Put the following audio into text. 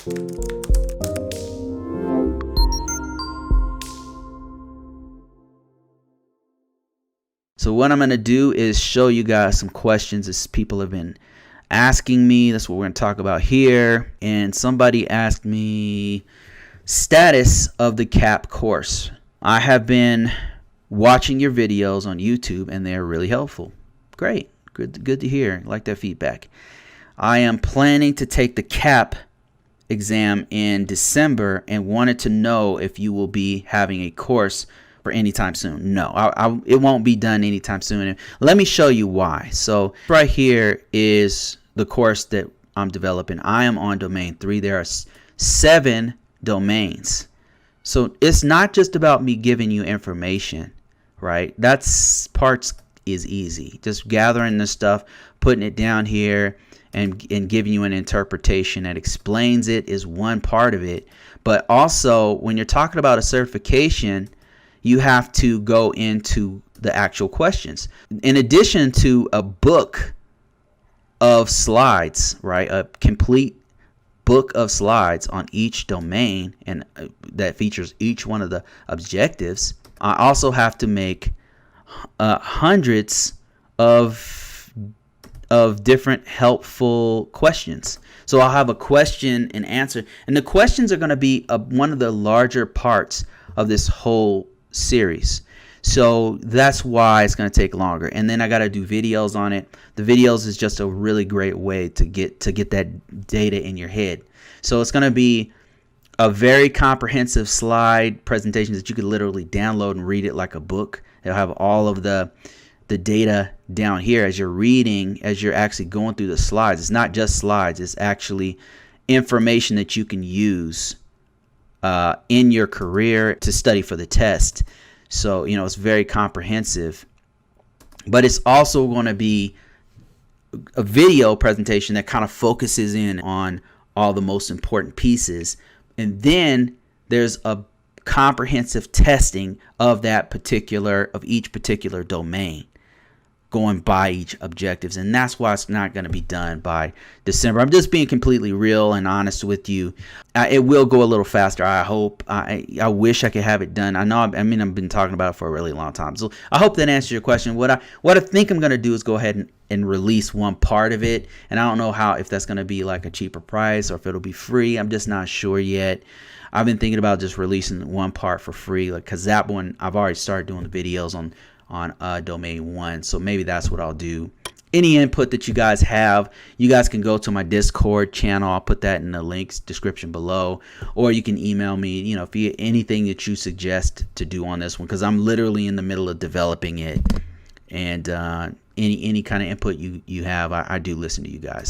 So what I'm going to do is show you guys some questions as people have been asking me. That's what we're going to talk about here. And somebody asked me status of the CAP course. I have been watching your videos on YouTube and they're really helpful. Great. Good to hear. I like that feedback. I am planning to take the CAP exam in December and wanted to know if you will be having a course for anytime soon. No, it won't be done anytime soon. Let me show you why. So right here is the course that I'm developing. I am on domain 3. There are 7 domains. So it's not just about me giving you information, right? That's parts is easy. Just gathering the stuff, putting it down here, and giving you an interpretation that explains it is one part of it. But also, when you're talking about a certification, you have to go into the actual questions. In addition to a book of slides, right? A complete book of slides on each domain and that features each one of the objectives. I also have to make hundreds of different helpful questions. So I'll have a question and answer, and the questions are going to be one of the larger parts of this whole series. So that's why it's going to take longer. And then I got to do videos on it. The videos is just a really great way to get that data in your head. So it's going to be a very comprehensive slide presentation that you could literally download and read it like a book. It'll have all of the data down here as you're reading, as you're actually going through the slides. It's not just slides. It's actually information that you can use in your career to study for the test. So, you know, it's very comprehensive, but it's also going to be a video presentation that kind of focuses in on all the most important pieces. And then there's a comprehensive testing of each particular domain, going by each objectives. And that's why it's not going to be done by December. I'm just being completely real and honest with you. It will go a little faster, I hope. I wish I could have it done. I've been talking about it for a really long time. So I hope that answers your question. What I think I'm going to do is go ahead and release one part of it. And I don't know if that's going to be like a cheaper price or if it'll be free. I'm just not sure yet. I've been thinking about just releasing one part for free, because that one I've already started doing the videos on domain 1. So maybe that's what I'll do. Any input that you guys have, you guys can go to my Discord channel. I'll put that in the links description below, or you can email me, if anything that you suggest to do on this one, because I'm literally in the middle of developing it. And any kind of input you have, I do listen to you guys.